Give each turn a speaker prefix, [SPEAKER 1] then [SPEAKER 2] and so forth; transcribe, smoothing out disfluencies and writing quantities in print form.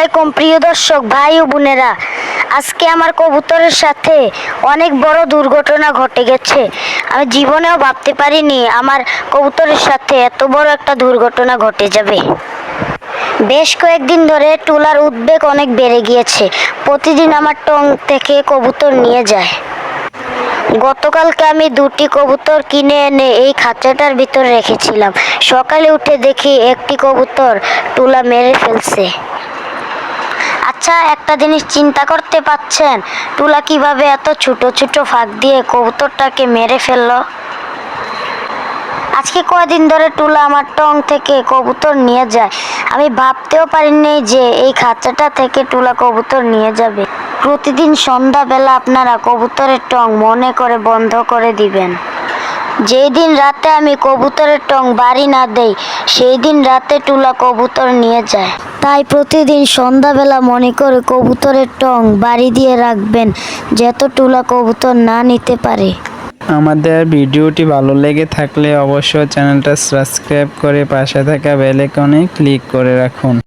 [SPEAKER 1] আলাইকুম প্রিয় দর্শক ভাই ও বোনেরা। আজকে আমার কবুতরের সাথে অনেক বড় দুর্ঘটনা ঘটে গেছে। আমি জীবনেও ভাবতে পারিনি আমার কবুতরের সাথে এত বড় একটা দুর্ঘটনা ঘটে যাবে। বেশ কয়েকদিন ধরে টুলার উদ্বেগ অনেক বেড়ে গিয়েছে। প্রতিদিন আমার টং থেকে কবুতর নিয়ে যায়। গতকালকে আমি দুটি কবুতর কিনে এনে এই খাঁচাটার ভিতরে রেখেছিলাম। সকালে উঠে দেখি একটি কবুতর টুলা মেরে ফেলছে। আচ্ছা, একটা জিনিস চিন্তা করতে পারছেন, টুলা কিভাবে এত ছোট ছোট ফাঁক দিয়ে কবুতরটাকে মেরে ফেললো? আজকে কয়দিন ধরে টুলা আমার টং থেকে কবুতর নিয়ে যায়। আমি ভাবতেও পারিনি যে এই খাঁচাটা থেকে টুলা কবুতর নিয়ে যাবে। প্রতিদিন সন্ধ্যাবেলা আপনারা কবুতরের টং মনে করে বন্ধ করে দিবেন। যেই দিন রাতে আমি কবুতরের টং বাড়ি না দেই, সেই দিন রাতে টুলা কবুতর নিয়ে যায়। তাই প্রতিদিন সন্ধ্যাবেলা মনে করে কবুতরের টং বাড়ি দিয়ে রাখবেন, যাতে টুলা কবুতর না নিতে পারে।
[SPEAKER 2] আমাদের ভিডিওটি ভালো লেগে থাকলে অবশ্যই চ্যানেলটা সাবস্ক্রাইব করে পাশে থাকা বেল আইকনে ক্লিক করে রাখুন।